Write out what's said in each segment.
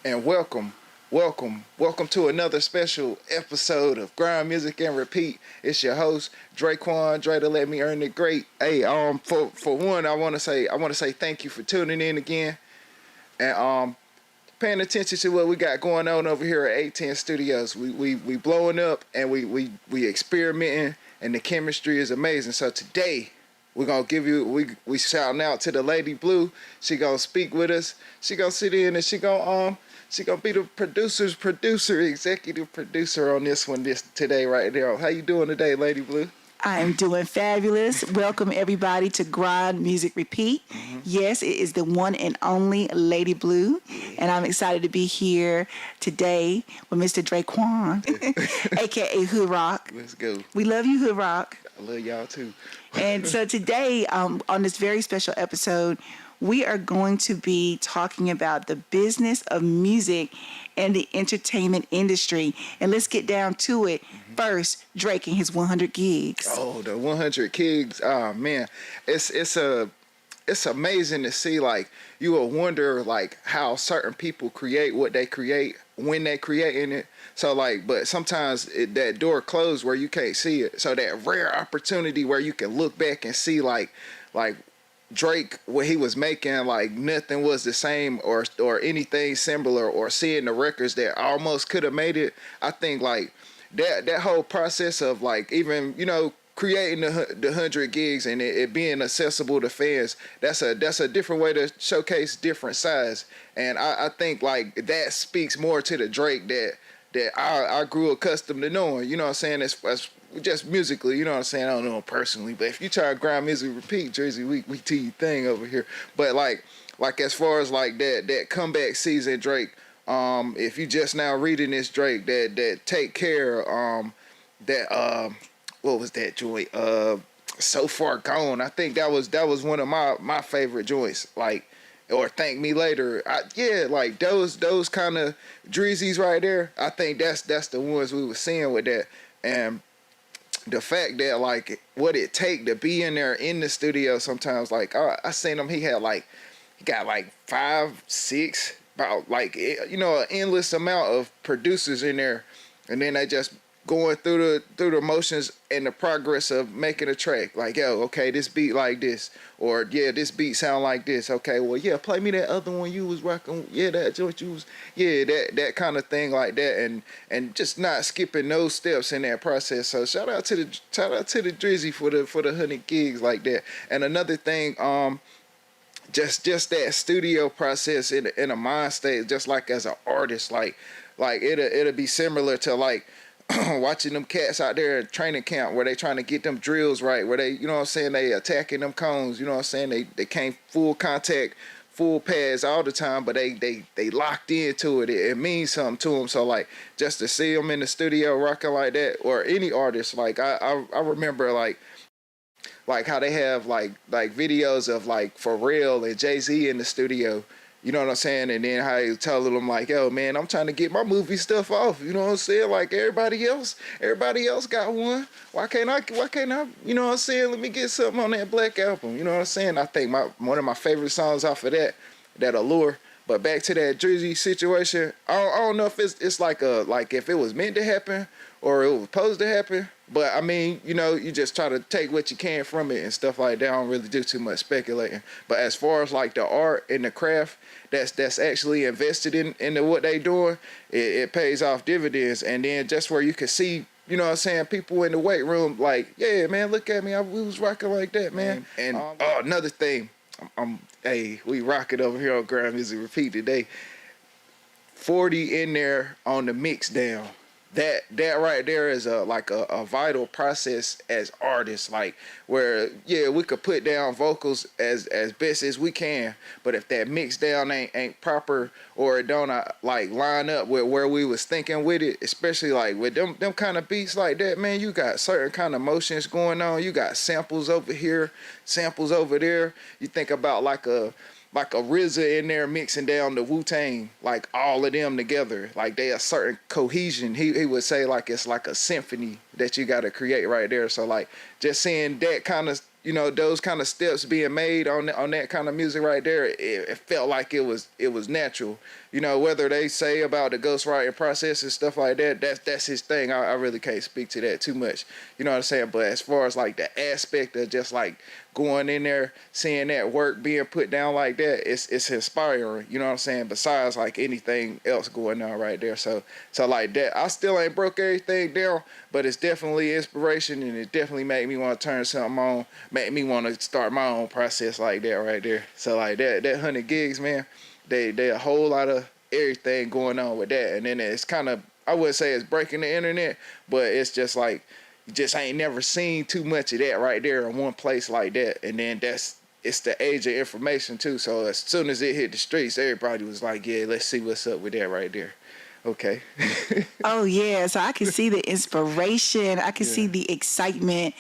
And welcome to another special episode of Grind Music and Repeat. It's your host DraQuan, Dre to let me earn it great. Hey, for one, I want to say thank you for tuning in again, and paying attention to what we got going on over here at 810 Studios. We blowing up, and we experimenting, and the chemistry is amazing. So today we're gonna give you we shouting out to the LadyBlue. She gonna speak with us. She gonna sit in, and she gonna be the executive producer on this one today right there. How you doing today, LadyBlue? I'm doing fabulous. Welcome everybody to Grind.Music.Repeat. Yes, it is the one and only LadyBlue, and I'm excited to be here today with Mr. DraQuan, aka HoodRock. Let's go. We love you, HoodRock. I love y'all too. And so today, on this very special episode, we are going to be talking about the business of music and the entertainment industry. And let's get down to it. First, Drake and his 100 gigs. Oh, the 100 gigs. Oh, man. It's amazing to see. Like, you will wonder, like, how certain people create what they create when they creating it. So, like, but sometimes that door closed where you can't see it. So that rare opportunity where you can look back and see, like Drake, what he was making, like nothing was the same or anything similar, or seeing the records that almost could have made it. I think like that whole process of like even, you know, creating the 100 gigs and it being accessible to fans, that's a different way to showcase different sides. And I think like that speaks more to the Drake that I grew accustomed to knowing, you know what I'm saying, as just musically, you know what I'm saying. I don't know him personally, but if you try to Grind Music Repeat, Jersey, we do your thing over here. But like as far as like that comeback season, Drake, if you just now reading this, Drake, that Take Care, what was that joint? So Far Gone. I think that was one of my favorite joints. Like, or Thank Me Later. Like those kind of Dreezys right there. I think that's the ones we were seeing with that. And the fact that like what it take to be in there in the studio sometimes, like I seen him, he got like 5, 6, about like, you know, an endless amount of producers in there, and then they just going through the motions and the progress of making a track. Like, yo, okay, this beat like this, or yeah, this beat sound like this. Okay, well, yeah, play me that other one you was rocking. Yeah, that joint you was, yeah, that kind of thing like that, and just not skipping those steps in that process. So shout out to the Drizzy for the 100 gigs like that. And another thing, just that studio process in a mind state, just like as an artist, like it'll be similar to like watching them cats out there at training camp where they trying to get them drills right, where they, you know what I'm saying, they attacking them cones, you know what I'm saying, they can't full contact, full pads all the time, but they locked into it. It means something to them. So like just to see them in the studio rocking like that, or any artist, like I remember like how they have like videos of like Pharrell and Jay-Z in the studio. You know what I'm saying? And then how you telling them like, yo, man, I'm trying to get my movie stuff off. You know what I'm saying? Like everybody else got one. Why can't I, you know what I'm saying? Let me get something on that Black album. You know what I'm saying? I think one of my favorite songs off of that Allure. But back to that Drizzy situation, I don't know if it's like if it was meant to happen or it was supposed to happen. But I mean, you know, you just try to take what you can from it and stuff like that. I don't really do too much speculating. But as far as like the art and the craft that's actually invested in what they doing, it pays off dividends. And then just where you can see, you know what I'm saying, people in the weight room like, yeah, man, look at me, we was rocking like that, man. And another thing, hey, we rock it over here on Grind Music Repeat today. 40 in there on the mix down. That right there is a vital process as artists, like where, yeah, we could put down vocals as best as we can, but if that mix down ain't proper, or it don't like line up with where we was thinking with it, especially like with them kind of beats like that, man, you got certain kind of motions going on. You got samples over here, samples over there. You think about like a RZA in there mixing down the Wu-Tang, like all of them together, like they a certain cohesion. He would say like it's like a symphony that you got to create right there. So like just seeing that kind of those kind of steps being made on that kind of music right there, it felt like it was natural. Whether they say about the ghostwriting process and stuff like that, that's his thing. I really can't speak to that too much. You know what I'm saying? But as far as like the aspect of just like going in there, seeing that work being put down like that, it's inspiring. You know what I'm saying? Besides like anything else going on right there. So like that, I still ain't broke everything down, but it's definitely inspiration, and it definitely made me want to turn something on, made me want to start my own process like that right there. So like that 100 gigs, man, they a whole lot of everything going on with that. And then it's kind of, I wouldn't say it's breaking the internet, but it's just like, you just ain't never seen too much of that right there in one place like that. And then it's the age of information too. So as soon as it hit the streets, everybody was like, yeah, let's see what's up with that right there. Okay. Oh yeah, so I can see the inspiration. I can see the excitement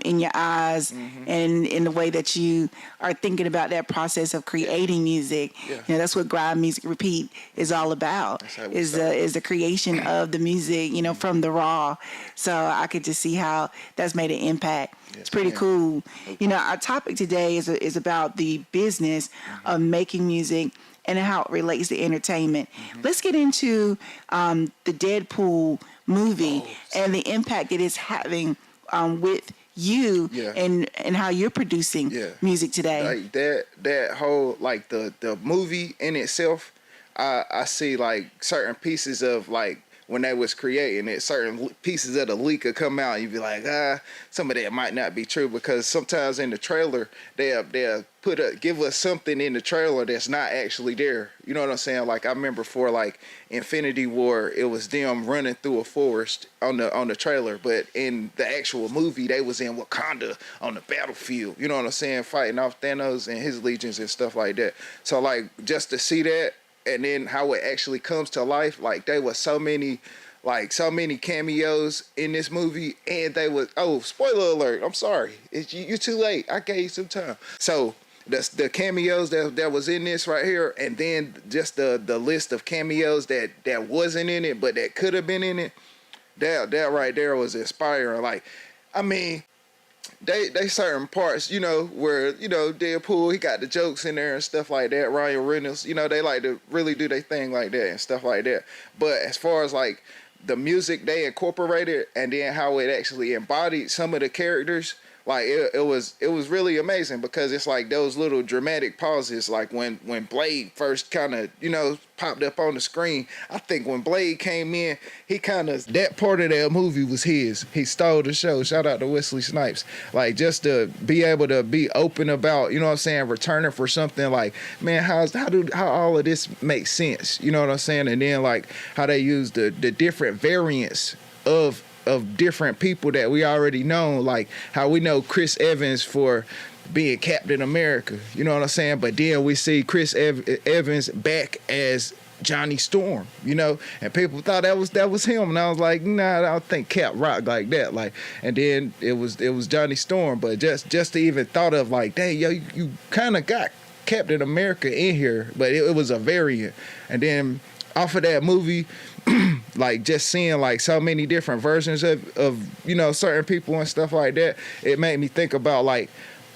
in your eyes, and in the way that you are thinking about that process of creating music. Yeah. That's what Grind.Music.Repeat is all about. Is the creation of the music, from the raw. So I could just see how that's made an impact. It's pretty cool. Okay. Our topic today is about the business of making music and how it relates to entertainment. Let's get into the DeadPool movie and the impact it is having with you and how you're producing music today. Like that whole, like the movie in itself, I see like certain pieces of like when they was creating it, certain pieces of the leak will come out and you be like, some of that might not be true, because sometimes in the trailer they'll give us something in the trailer that's not actually there. You know what I'm saying? Like I remember for like Infinity War, it was them running through a forest on the trailer, but in the actual movie they was in Wakanda on the battlefield. You know what I'm saying? Fighting off Thanos and his legions and stuff like that. So like just to see that, and then how it actually comes to life, like there was so many cameos in this movie, and they was, spoiler alert, I'm sorry, you're too late, I gave you some time. So the cameos that was in this right here, and then just the list of cameos that wasn't in it but that could have been in it, that right there was inspiring. Like, I mean, they certain parts, where, DeadPool, he got the jokes in there and stuff like that. Ryan Reynolds, they like to really do their thing like that and stuff like that. But as far as like the music they incorporated and then how it actually embodied some of the characters, like it was really amazing, because it's like those little dramatic pauses, like when Blade first kind of, popped up on the screen. I think when Blade came in, he that part of that movie was his. He stole the show. Shout out to Wesley Snipes. Like, just to be able to be open about, returning for something, like, man, how all of this makes sense? You know what I'm saying? And then like how they use the different variants of different people that we already know, like how we know Chris Evans for being Captain America, you know what I'm saying? But then we see Chris Evans back as Johnny Storm, and people thought that was him, and I was like, nah, I don't think Cap rock like that, like. And then it was Johnny Storm, but just to even thought of like, dang, yo, you kind of got Captain America in here, but it was a variant. And then off of that movie, like just seeing like so many different versions of certain people and stuff like that, it made me think about like,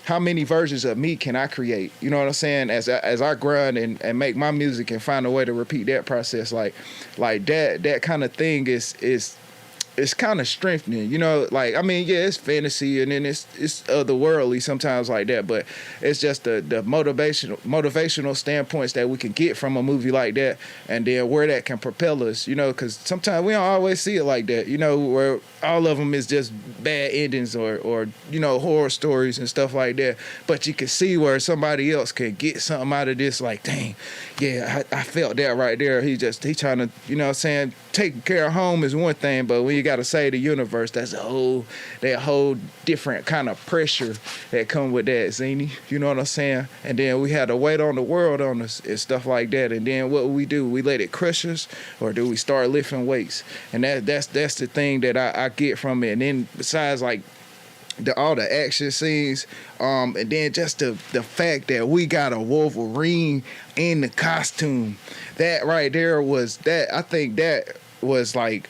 how many versions of me can I create? You know what I'm saying? As I grind and make my music and find a way to repeat that process, like that kind of thing is kind of strengthening, like, I mean, yeah, it's fantasy and then it's otherworldly sometimes like that, but it's just the motivational standpoints that we can get from a movie like that, and then where that can propel us, because sometimes we don't always see it like that, where all of them is just bad endings or horror stories and stuff like that, but you can see where somebody else can get something out of this, like, dang, yeah, I felt that right there. He trying to, taking care of home is one thing, but when you got to save the universe, that's a whole different kind of pressure that come with that, Zini. You know what I'm saying? And then we had to wait on the world on us and stuff like that. And then what we do? We let it crush us, or do we start lifting weights? And that's the thing that I get from it. And then besides like all the action scenes, and then just the fact that we got a Wolverine in the costume, that right there was that. I think that was like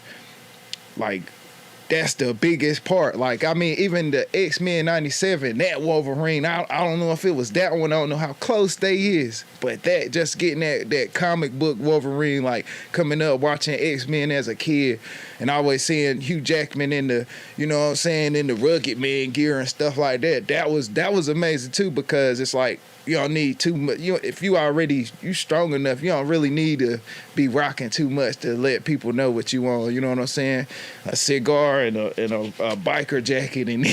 that's the biggest part. Like, I mean, even the X-Men 97, that Wolverine, I don't know if it was that one. I don't know how close they is. But that, just getting that comic book Wolverine, like, coming up, watching X-Men as a kid, and always seeing Hugh Jackman in the, you know what I'm saying, in the rugged man gear and stuff like that. That was amazing, too, because it's like, you don't need too much. If you strong enough, you don't really need to be rocking too much to let people know what you want. You know what I'm saying? A cigar and a biker jacket, and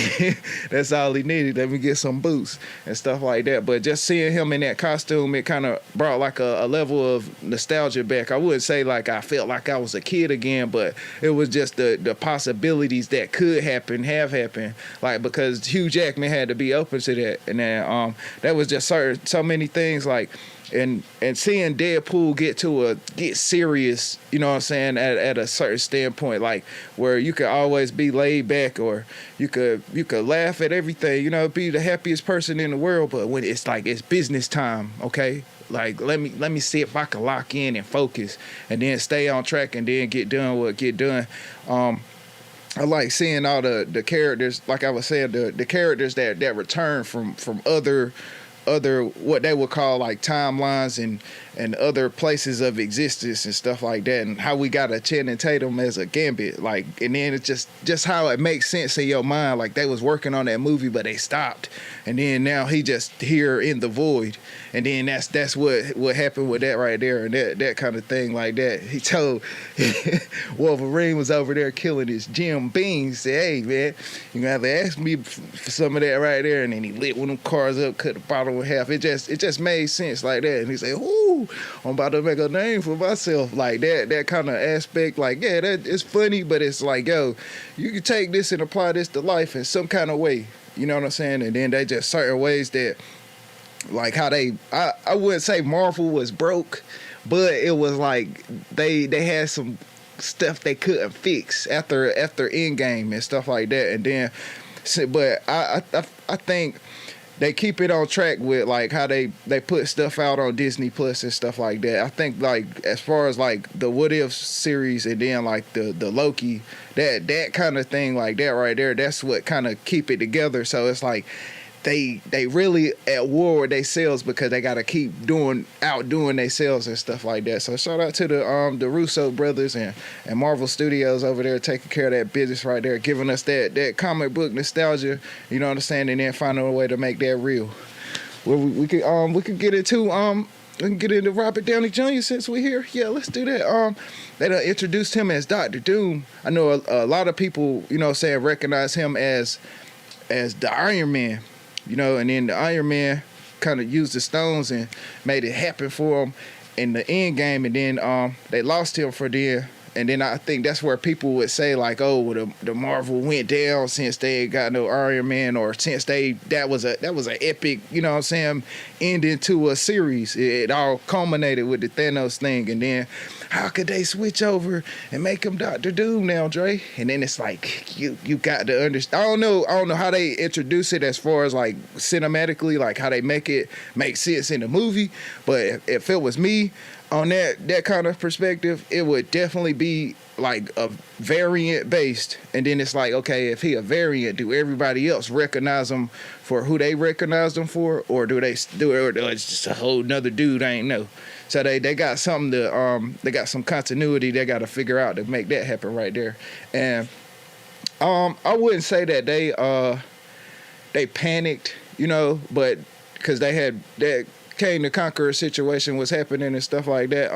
that's all he needed. Let me get some boots and stuff like that. But just seeing him in that costume, it kind of brought like a level of nostalgia back. I wouldn't say like I felt like I was a kid again, but it was just the possibilities that could happen, have happened. Like, because Hugh Jackman had to be open to that, and then that was just so many things, like, and seeing DeadPool get serious, you know what I'm saying, at a certain standpoint, like where you could always be laid back, or you could laugh at everything, you know, be the happiest person in the world, but when it's like it's business time, okay, like let me see if I can lock in and focus, and then stay on track, and then get done what get done. I like seeing all the characters, like I was saying, the characters that return from other what they would call like timelines and other places of existence and stuff like that, and how we got a Channing Tatum as a Gambit, like, and then it's just how it makes sense in your mind, like they was working on that movie but they stopped, and then now he just here in the void, and then that's what happened with that right there, and that kind of thing like that. He told Wolverine was over there killing his Jim Beam, said, "Hey man, you gonna have to ask me for some of that right there," and then he lit one of them cars up, cut the bottle in half. It just made sense like that, and he said, "Ooh, I'm about to make a name for myself," like that kind of aspect. Like, yeah, that it's funny, but it's like, yo, you can take this and apply this to life in some kind of way. You know what I'm saying? And then they just certain ways that, like how I wouldn't say Marvel was broke, but it was like they had some stuff they couldn't fix after Endgame and stuff like that. And then, but I think they keep it on track with like how they put stuff out on Disney Plus and stuff like that. I think like as far as like the What If series, and then like the Loki, that kind of thing like that right there, that's what kind of keep it together. So it's like they really at war with themselves, because they got to keep outdoing themselves and stuff like that. So shout out to the Russo brothers and Marvel Studios over there taking care of that business right there, giving us that comic book nostalgia, you know what I'm saying, and then finding a way to make that real. Well, we could get into we can get into Robert Downy Jr. since we're here. Yeah, let's do that. They done introduced him as Dr. Doom. I know a lot of people, you know what I'm saying, recognize him as the Iron Man. You know, and then the Iron Man kind of used the stones and made it happen for him in the end game, and then they lost him for there. And then I think that's where people would say like, oh, well, the Marvel went down since they ain't got no Iron Man, or since that was an epic, you know what I'm saying, ending to a series. It all culminated with the Thanos thing, and then how could they switch over and make him Dr. Doom now, Dre? And then it's like you got to understand. I don't know how they introduce it as far as like cinematically, like how they make it make sense in the movie. But if it was me, on that kind of perspective, it would definitely be like a variant based, and then it's like, okay, if he a variant, do everybody else recognize him for who they recognize him for, or do it's just a whole nother dude I ain't know? So they got something to they got some continuity they got to figure out to make that happen right there. And I wouldn't say that they panicked, you know, but because they had that King the Conqueror situation was happening and stuff like that.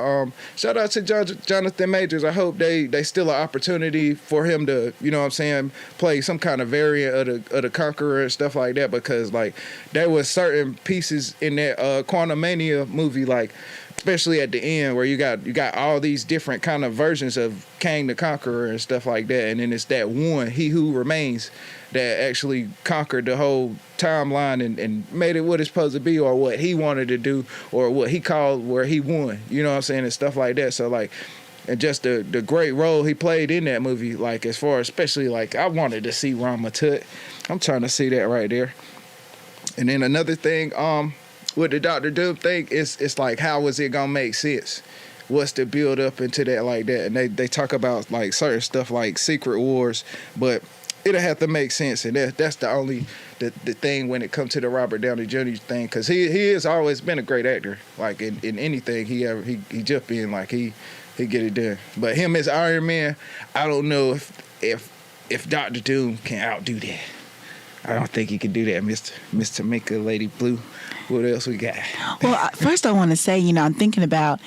Shout out to Johnathan Majors. I hope they still an opportunity for him to, you know what I'm saying, play some kind of variant of the Conqueror and stuff like that, because like there was certain pieces in that Quantumania movie, like especially at the end, where you got all these different kind of versions of King the Conqueror and stuff like that, and then it's that one, He Who Remains, that actually conquered the whole timeline and made it what it's supposed to be, or what he wanted to do, or what he called where he won, you know what I'm saying, and stuff like that. So like, and just the great role he played in that movie, like as far as especially like I wanted to see Rama Tut. I'm trying to see that right there. And then another thing, with the Dr. Doom thing, it's like, how is it gonna make sense? what's the build up into that like that, and they talk about like certain stuff like Secret Wars, but it'll have to make sense, and that's the only the thing when it comes to the Robert Downy Jr. thing, because he has always been a great actor. Like in anything he jump in, like he get it done. But him as Iron Man, I don't know if Dr. Doom can outdo that. I don't think he can do that, Mr. Mika, Lady Blue. What else we got? Well, first I want to say, I'm thinking about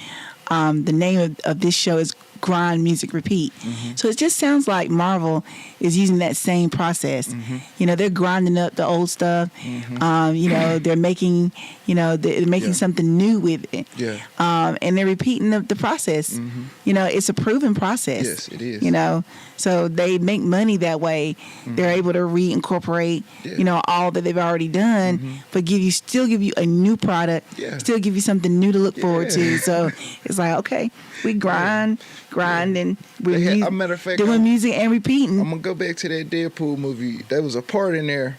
the name of this show is Grind.Music.Repeat. Mm-hmm. So it just sounds like Marvel is using that same process. Mm-hmm. They're grinding up the old stuff. Mm-hmm. They're making, they're making something new with it. Yeah. And they're repeating the process. Mm-hmm. It's a proven process. Yes, it is. So they make money that way. Mm-hmm. They're able to reincorporate, all that they've already done, but still give you a new product, still give you something new to look forward to. So it's like, okay, we grind, and we're matter of fact, doing music and repeating. I'm gonna go back to that DeadPool movie. There was a part in there.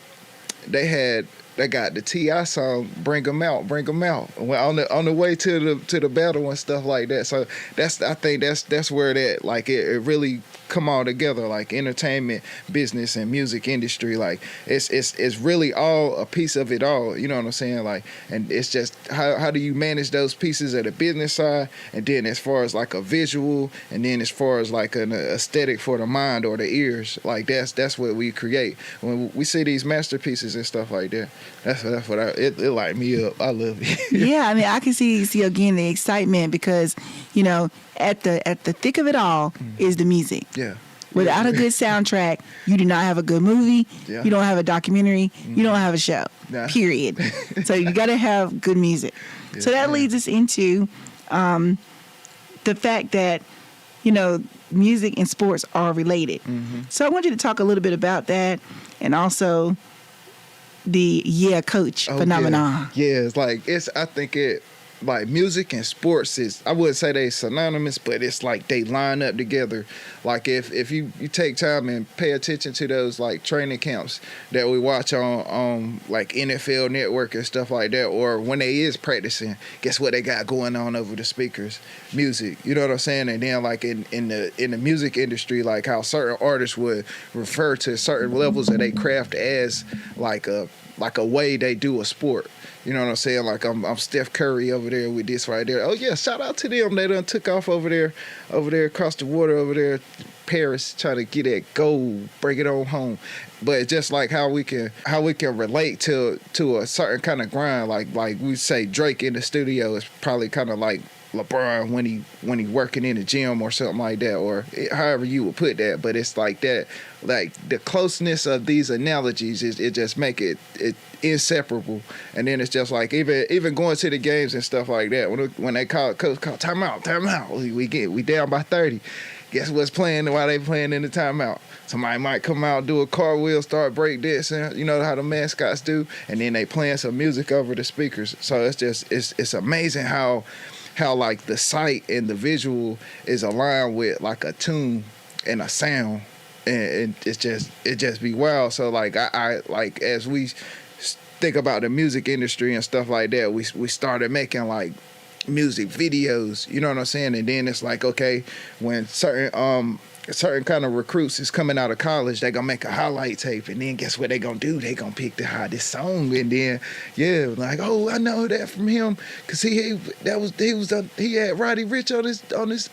They got the T.I. song, Bring 'Em Out. Well, on the way to the battle and stuff like that. So I think that's where that like it really come all together, like entertainment, business, and music industry. Like it's really all a piece of it all. You know what I'm saying? Like, and it's just how do you manage those pieces at the business side, and then as far as like a visual, and then as far as like an aesthetic for the mind or the ears. Like that's what we create when we see these masterpieces and stuff like that. That's what it light me up. I love it. Yeah, I mean, I can see again the excitement because, at the thick of it all is the music. Yeah. Without a good soundtrack, you do not have a good movie. Yeah. You don't have a documentary. You don't have a show. Nah. Period. So you got to have good music. Yeah. So that leads us into the fact that music and sports are related. Mm-hmm. So I want you to talk a little bit about that, and also the coach phenomenon. Yeah, I think it like music and sports is, I wouldn't say they synonymous, but it's like they line up together. Like if you take time and pay attention to those like training camps that we watch on like NFL Network and stuff like that, or when they is practicing, guess what they got going on over the speakers? Music. You know what I'm saying? And then like in the music industry, like how certain artists would refer to certain levels of their craft as like a way they do a sport. You know what I'm saying? Like I'm Steph Curry over there with this right there. Oh yeah, shout out to them. They done took off over there across the water over there, Paris, trying to get that gold, bring it on home. But it's just like how we can relate to a certain kind of grind. Like we say Drake in the studio is probably kind of like LeBron when he working in the gym or something like that, or however you would put that. But it's like that, like the closeness of these analogies it just make it inseparable. And then it's just like even going to the games and stuff like that, when they coach call timeout, we down by 30. Guess what's playing while they playing in the timeout? Somebody might come out, do a cartwheel, start break dancing. You know how the mascots do, and then they playing some music over the speakers. So it's amazing how like the sight and the visual is aligned with like a tune and a sound, and it just be wild. So like I like as we think about the music industry and stuff like that, we started making like music videos, you know what I'm saying? And then it's like, okay, when certain kind of recruits is coming out of college, they gonna make a highlight tape, and then guess what they gonna do? They gonna pick the hottest song, and then like, oh, I know that from him, cause he had Roddy Ricch on his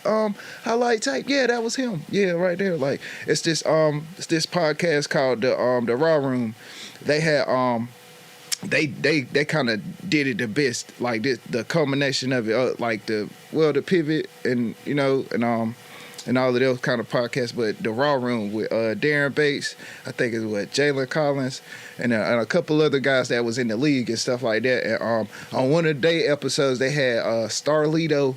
highlight tape. Yeah, that was him. Yeah, right there. Like it's this podcast called the Raw Room. They had they kind of did it the best, like this, the culmination of it, like the pivot and and all of those kind of podcasts. But the Raw Room with Darren Bates, I think it's with Jalen Collins and a couple other guys that was in the league and stuff like that. And on one of their episodes, they had Starlito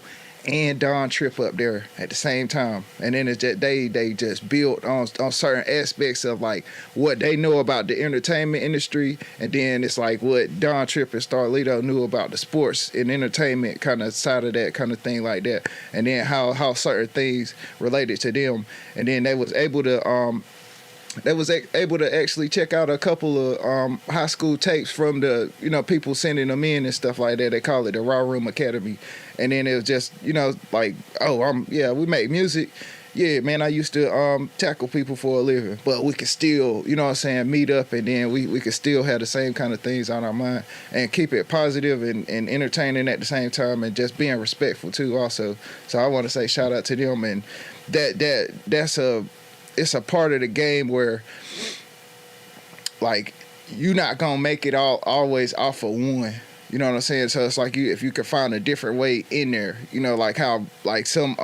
and Don Tripp up there at the same time, and then it's just, they just built on certain aspects of like what they know about the entertainment industry, and then it's like what Don Tripp and Starlito knew about the sports and entertainment kind of side of that kind of thing like that, and then how certain things related to them, and then they was able to they was able to actually check out a couple of high school tapes from the, people sending them in and stuff like that. They call it the Raw Room Academy. And then it was just, like, oh, we make music. Yeah, man, I used to tackle people for a living, but we could still, meet up, and then we could still have the same kind of things on our mind and keep it positive and entertaining at the same time, and just being respectful too also. So I want to say shout out to them, and it's a part of the game where, like, you're not gonna make it always off of one. You know what I'm saying? So it's like if you could find a different way in there, like how like some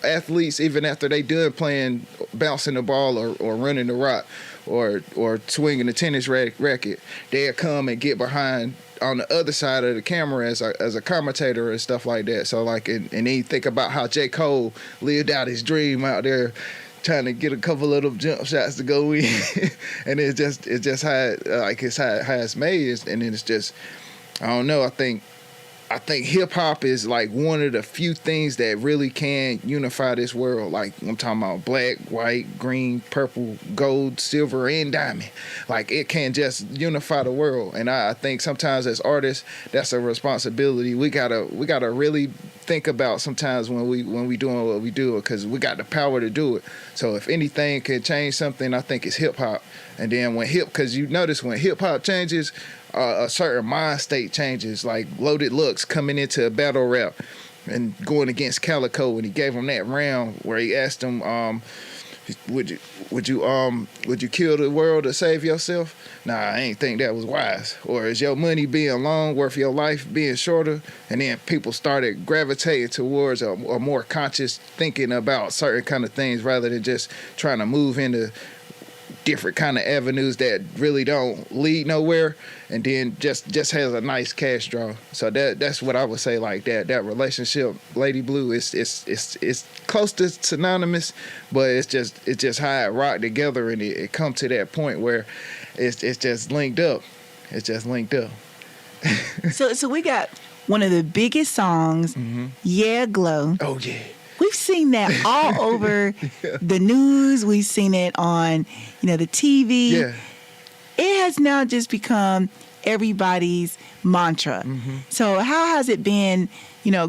athletes, even after they done playing, bouncing the ball or running the rock or swinging the tennis racket, they'll come and get behind on the other side of the camera as a commentator and stuff like that. So like, and then you think about how J. Cole lived out his dream out there trying to get a couple of them jump shots to go in. And it's just how it's made. And then it's just, I don't know, I think hip hop is like one of the few things that really can unify this world. Like, I'm talking about black, white, green, purple, gold, silver, and diamond. Like, it can just unify the world. And I think sometimes as artists, that's a responsibility. We gotta really think about sometimes when we doing what we do, because we got the power to do it. So if anything can change something, I think it's hip hop. And then because you notice when hip hop changes, a certain mind state changes. Like Loaded Lux coming into a battle rap and going against Calico, and he gave him that round where he asked him, would you kill the world to save yourself? Nah, I ain't think that was wise. Or is your money being long worth your life being shorter? And then people started gravitating towards a more conscious thinking about certain kind of things, rather than just trying to move into different kind of avenues that really don't lead nowhere, and then just has a nice cash draw. So that's what I would say. Like that relationship, LadyBlue, it's close to synonymous, but it's just how it rocked together, and it come to that point where it's just linked up. It's just linked up. So we got one of the biggest songs, Yeah Glow. Oh yeah. We've seen that all over the news. We've seen it on, the TV. Yeah. It has now just become everybody's mantra. So how has it been,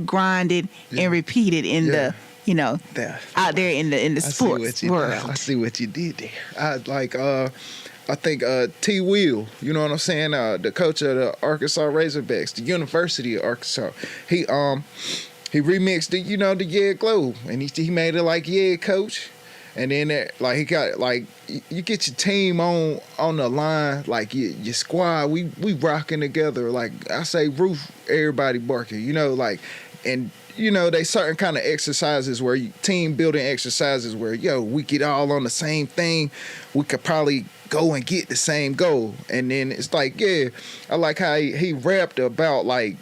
grinded and repeated in the, out there in the sports world? I see what you did there. I think T.Will, you know what I'm saying? The coach of the Arkansas Razorbacks, the University of Arkansas. He remixed the Yeah Glow, and he made it like Yeah Coach, and then he got like you get your team on the line, like your squad, we rocking together. Like I say, roof, everybody barking, and they certain kind of exercises where team building exercises where we get all on the same thing, we could probably go and get the same goal, and then it's like I like how he rapped about like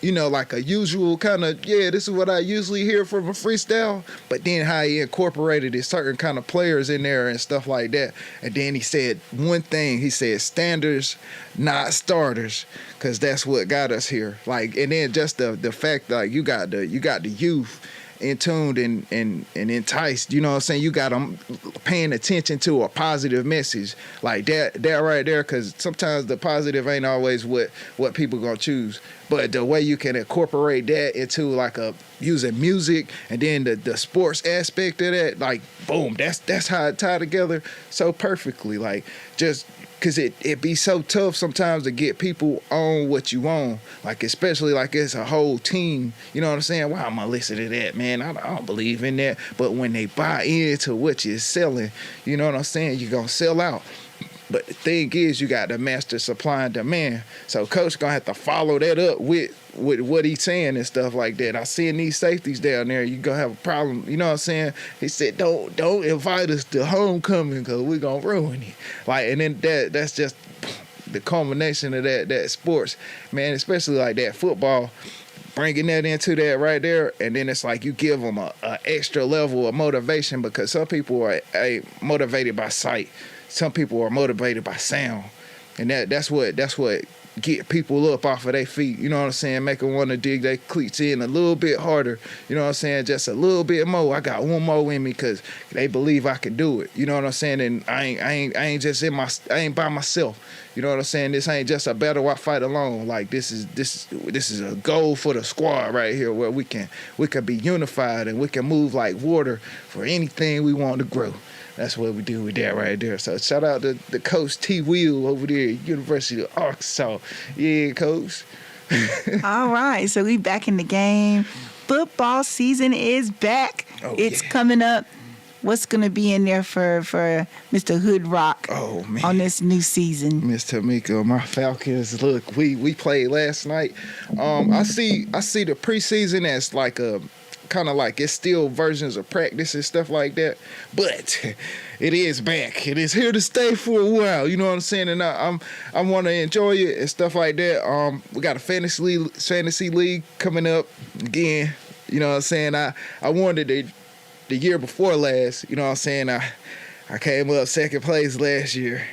a usual kind of, this is what I usually hear from a freestyle, but then how he incorporated his certain kind of players in there and stuff like that. And then he said one thing, he said standards, not starters, because that's what got us here. Like, and then just the fact that you got the youth in tuned and enticed, you know what I'm saying? You got them paying attention to a positive message like that right there, because sometimes the positive ain't always what people gonna choose, but the way you can incorporate that into like using music and then the sports aspect of that, like boom, that's how it tied together so perfectly. Like, just because it be so tough sometimes to get people on what you want, like especially like it's a whole team, you know what I'm saying? Why am I listening to that, man? I don't believe in that. But when they buy into what you're selling, you know what I'm saying, you're gonna sell out. But the thing is, you got to master supply and demand. So coach gonna have to follow that up with what he's saying and stuff like that. I seen these safeties down there, you gonna have a problem. You know what I'm saying? He said, don't invite us to homecoming because we're gonna ruin it. Like, and then that's just the culmination of that sports, man, especially like that football. Bringing that into that right there, and then it's like you give them a extra level of motivation, because some people are motivated by sight. Some people are motivated by sound, and that's what get people up off of their feet. You know what I'm saying? Make them want to dig their cleats in a little bit harder. You know what I'm saying? Just a little bit more. I got one more in me because they believe I can do it. You know what I'm saying? And I ain't just I ain't by myself. You know what I'm saying? This ain't just a battle I fight alone. Like this is a goal for the squad right here, where we can be unified and we can move like water for anything we want to grow. That's what we do with that right there. So shout out to the coach T.Will over there at University of Arkansas. Yeah, coach. All right, so we back in the game. Football season is back. It's coming up. What's going to be in there for Mr. Hood Rock on this new season? Miss Tamika, my Falcons, look, we played last night. I see the preseason as like a kind of like it's still versions of practice and stuff like that, but it is back. It is here to stay for a while. You know what I'm saying? And I want to enjoy it and stuff like that. We got a fantasy league coming up again. You know what I'm saying? I wanted the year before last. You know what I'm saying? I came up second place last year.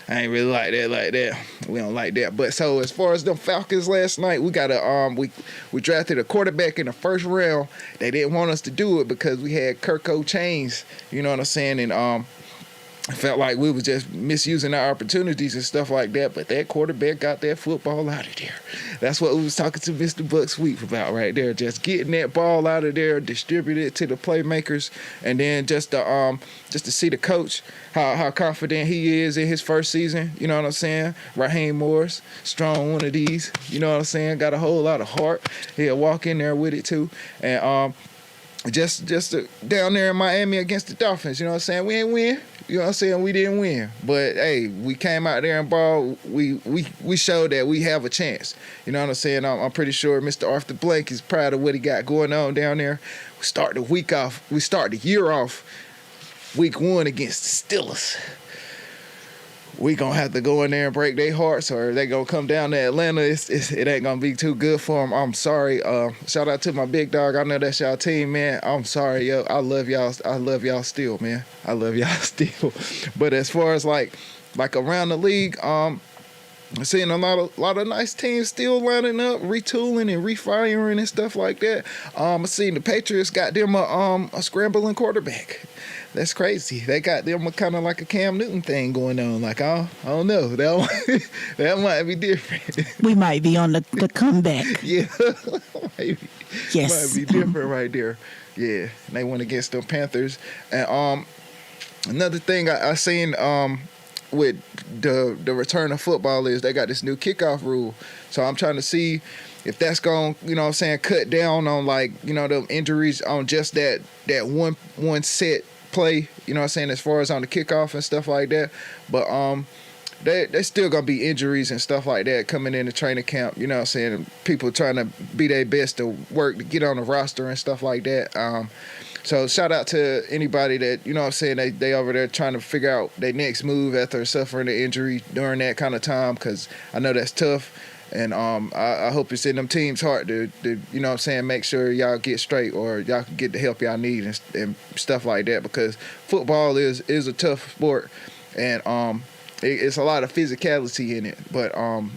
I ain't really like that. We don't like that. But so as far as them Falcons last night, we got we drafted a quarterback in the first round. They didn't want us to do it because we had Kirko Chains. You know what I'm saying? And I felt like we was just misusing our opportunities and stuff like that. But that quarterback got that football out of there. That's what we was talking to Mr. Buck Sweep about right there. Just getting that ball out of there, distribute it to the playmakers, and then just to see the coach, how confident he is in his first season. You know what I'm saying? Raheem Morris, strong one of these. You know what I'm saying? Got a whole lot of heart. He'll walk in there with it too. And just down there in Miami against the Dolphins. You know what I'm saying? We ain't win. You know what I'm saying? We didn't win. But, hey, we came out there and ball. We showed that we have a chance. You know what I'm saying? I'm pretty sure Mr. Arthur Blank is proud of what he got going on down there. We start the year off week 1 against the Steelers. We going to have to go in there and break their hearts, or they going to come down to Atlanta. It ain't going to be too good for them. I'm sorry. Shout out to my big dog. I know that's y'all team, man. I'm sorry, yo. I love y'all. I love y'all still, man. I love y'all still. But as far as like around the league, I'm seeing a lot of nice teams still lining up, retooling and refiring and stuff like that. I seen the Patriots got them a scrambling quarterback. That's crazy. They got them kind of like a Cam Newton thing going on. Like, I don't know. That might be different. We might be on the comeback. Yeah. Maybe. Yes. Might be different right there. Yeah. They went against the Panthers. And another thing I seen with the return of football is they got this new kickoff rule. So I'm trying to see if that's going to, you know what I'm saying, cut down on like, you know, the injuries on just that one set play, you know what I'm saying, as far as on the kickoff and stuff like that. But there's still gonna be injuries and stuff like that coming into training camp, you know what I'm saying, people trying to be their best to work to get on the roster and stuff like that. So shout out to anybody that, you know what I'm saying, they over there trying to figure out their next move after suffering an injury during that kind of time, because I know that's tough. And I hope it's in them teams' heart to you know what I'm saying, make sure y'all get straight or y'all can get the help y'all need and stuff like that, because football is a tough sport, and it's a lot of physicality in it. But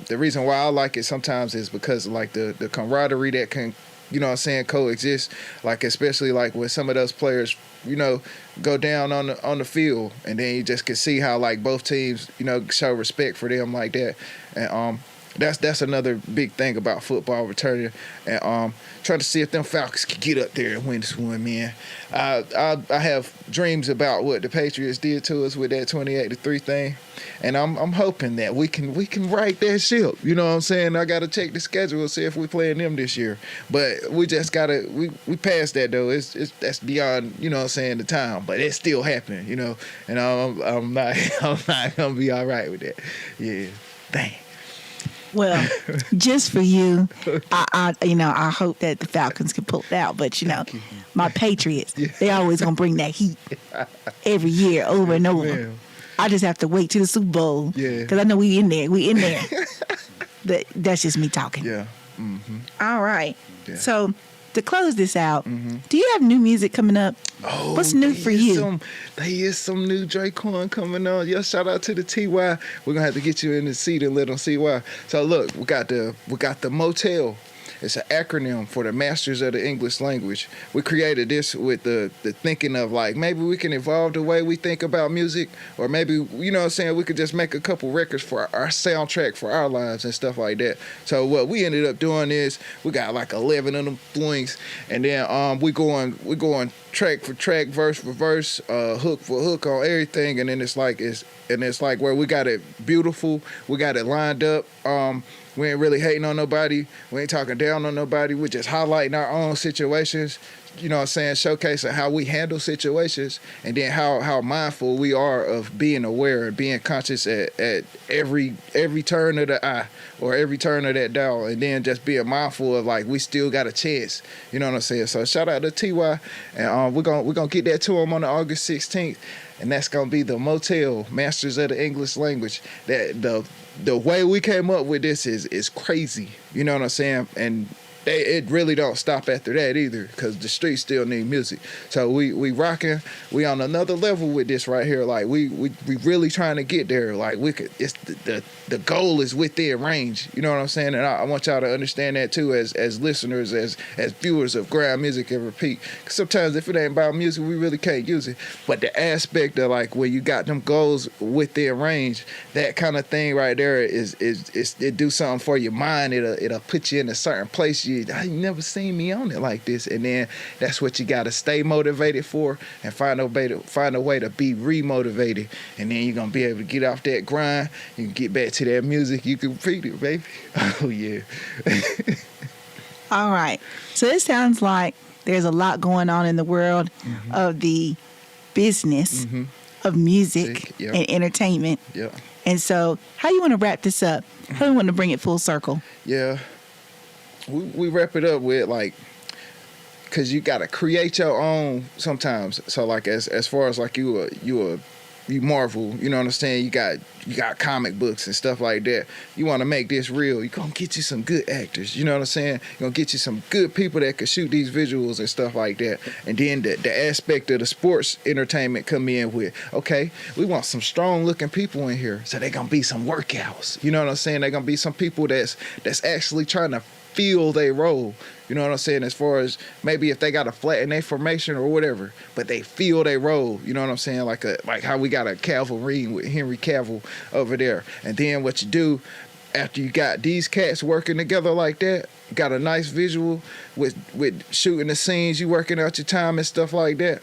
the reason why I like it sometimes is because of like the camaraderie that can, you know what I'm saying, coexist, like especially like with some of those players, you know, go down on the field, and then you just can see how like both teams, you know, show respect for them like that. And that's another big thing about football returning, and trying to see if them Falcons can get up there and win this one, man. I have dreams about what the Patriots did to us with that 28-3 thing, and I'm hoping that we can right that ship. You know what I'm saying? I got to check the schedule and see if we playing them this year, but we just gotta we passed that though. It's that's beyond, you know what I'm saying, the time, but it's still happening, you know. And I'm not gonna be all right with that. Yeah, dang. Well, just for you, I hope that the Falcons can pull it out. But, you know, my Patriots, they always going to bring that heat every year over and over. Man. I just have to wait till the Super Bowl. Yeah. Because I know we in there. That's just me talking. Yeah. Mm-hmm. All right. Yeah. So, to close this out, do you have new music coming up? Oh, What's new for you? There is some new DraQuan coming on. Yo, shout out to the T.Will. We're gonna have to get you in the seat and let them see why. So look, we got the motel. It's an acronym for the Masters of the English Language. We created this with the thinking of like maybe we can evolve the way we think about music, or maybe, you know what I'm saying, we could just make a couple records for our soundtrack for our lives and stuff like that. So what we ended up doing is we got like 11 of them things, and then we going track for track, verse for verse, hook for hook on everything, and then it's like where we got it beautiful, we got it lined up. We ain't really hating on nobody. We ain't talking down on nobody. We're just highlighting our own situations, you know what I'm saying, showcasing how we handle situations, and then how mindful we are of being aware and being conscious at every turn of the eye or every turn of that dial, and then just being mindful of like we still got a chance, you know what I'm saying. So shout out to T.Y. and we're gonna get that to him on the August 16th, and that's gonna be the Motel Masters of the English Language. That the way we came up with this is crazy, you know what I'm saying, and it really don't stop after that either, because the streets still need music. So we rocking, we on another level with this right here. Like we really trying to get there. Like we could, it's the goal is within range. You know what I'm saying? And I want y'all to understand that too, as listeners, as viewers of Grind.Music.Repeat. Because sometimes if it ain't about music, we really can't use it. But the aspect of like where you got them goals within range, that kind of thing right there is it do something for your mind. It'll put you in a certain place. You never seen me on it like this, and then that's what you got to stay motivated for, and find a way to be remotivated, and then you're gonna be able to get off that grind. You can get back to that music. You can repeat it, baby. Oh yeah. All right. So it sounds like there's a lot going on in the world of the business of music Yep. and entertainment. Yeah. And so, how you want to wrap this up? How do you want to bring it full circle? Yeah. We wrap it up with like, cause you gotta create your own sometimes. So like as far as like you Marvel, you know what I'm saying? You got comic books and stuff like that. You want to make this real. You gonna get you some good actors. You know what I'm saying? You gonna get you some good people that can shoot these visuals and stuff like that. And then the aspect of the sports entertainment come in with, okay, we want some strong looking people in here. So they gonna be some workouts. You know what I'm saying? They gonna be some people that's actually trying to feel their role. You know what I'm saying? As far as maybe if they got a flat in their formation or whatever, but they feel their role. You know what I'm saying? Like how we got a cavalry with Henry Cavill over there. And then what you do after you got these cats working together like that, you got a nice visual with shooting the scenes, you working out your time and stuff like that.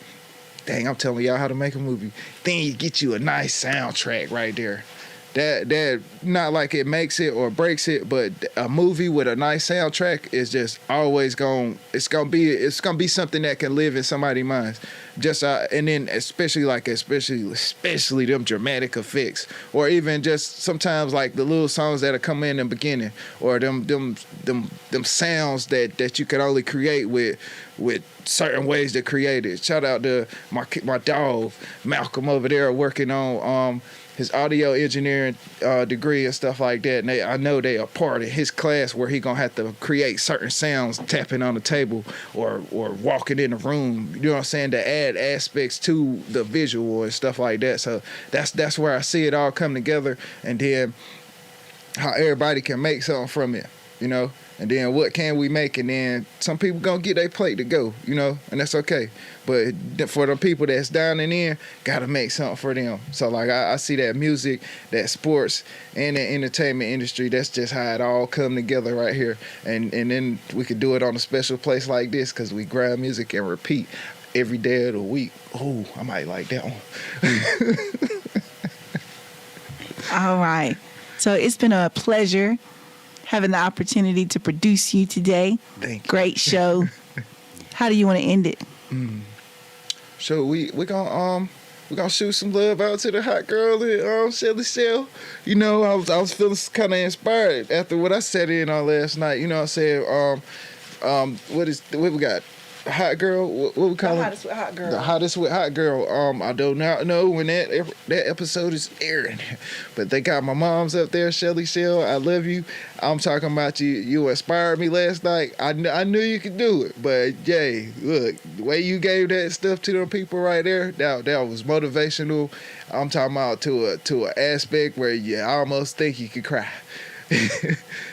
Dang, I'm telling y'all how to make a movie. Then you get you a nice soundtrack right there. That not like it makes it or breaks it, but a movie with a nice soundtrack is just always it's gonna be something that can live in somebody's minds. Just and then especially them dramatic effects, or even just sometimes like the little songs that'll come in the beginning, or them sounds that you can only create with certain ways to create it. Shout out to my dog Malcolm over there working on his audio engineering degree and stuff like that. And I know they are part of his class where he gonna have to create certain sounds, tapping on the table or walking in the room. You know what I'm saying? To add aspects to the visual and stuff like that. So that's where I see it all come together, and then how everybody can make something from it. You know. And then what can we make? And then some people gonna get their plate to go, you know, and that's okay. But for the people that's down and in, gotta make something for them. So like I see that music, that sports, and the entertainment industry, that's just how it all come together right here. And then we could do it on a special place like this, because we Grind Music and Repeat every day of the week. Oh, I might like that one. All right. So it's been a pleasure having the opportunity to produce you today. Thank you. Great show. How do you want to end it? So we're gonna shoot some love out to the hot girl at Shelly Shell. You know, I was feeling kind of inspired after what I said in on last night. You know what I'm saying? What we got? hot girl. What we call The it? hottest with hot girl. The hottest with hot girl. I do not know when that episode is airing, but they got my mom's up there. Shelly Shell, I love you. I'm talking about you. You inspired me last night. I knew you could do it, but Jay, look, the way you gave that stuff to them people right there, that was motivational. I'm talking about to an aspect where you almost think you could cry.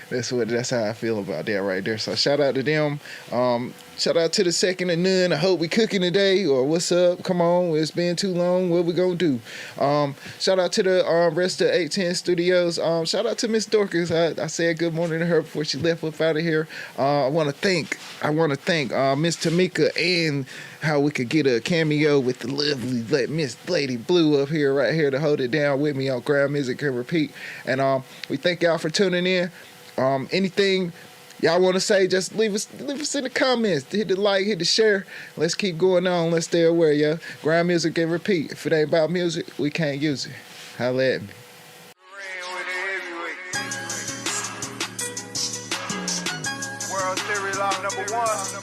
That's how I feel about that right there. So shout out to them. Shout out to the second and none. I hope we cooking today, or what's up? Come on, it's been too long. What we gonna do? Shout out to the rest of 810 Studios. Shout out to Miss Dorcas. I said good morning to her before she left up out of here. I want to thank Miss Tamika, and how we could get a cameo with the lovely Miss LadyBlue up here, right here, to hold it down with me on Grind.Music.Repeat. And we thank y'all for tuning in. Anything y'all want to say, just leave us in the comments. Hit the like, hit the share. Let's keep going on. Let's stay aware, yo. Grind Music and Repeat. If it ain't about music, we can't use it. Holla at me. World Series number 1.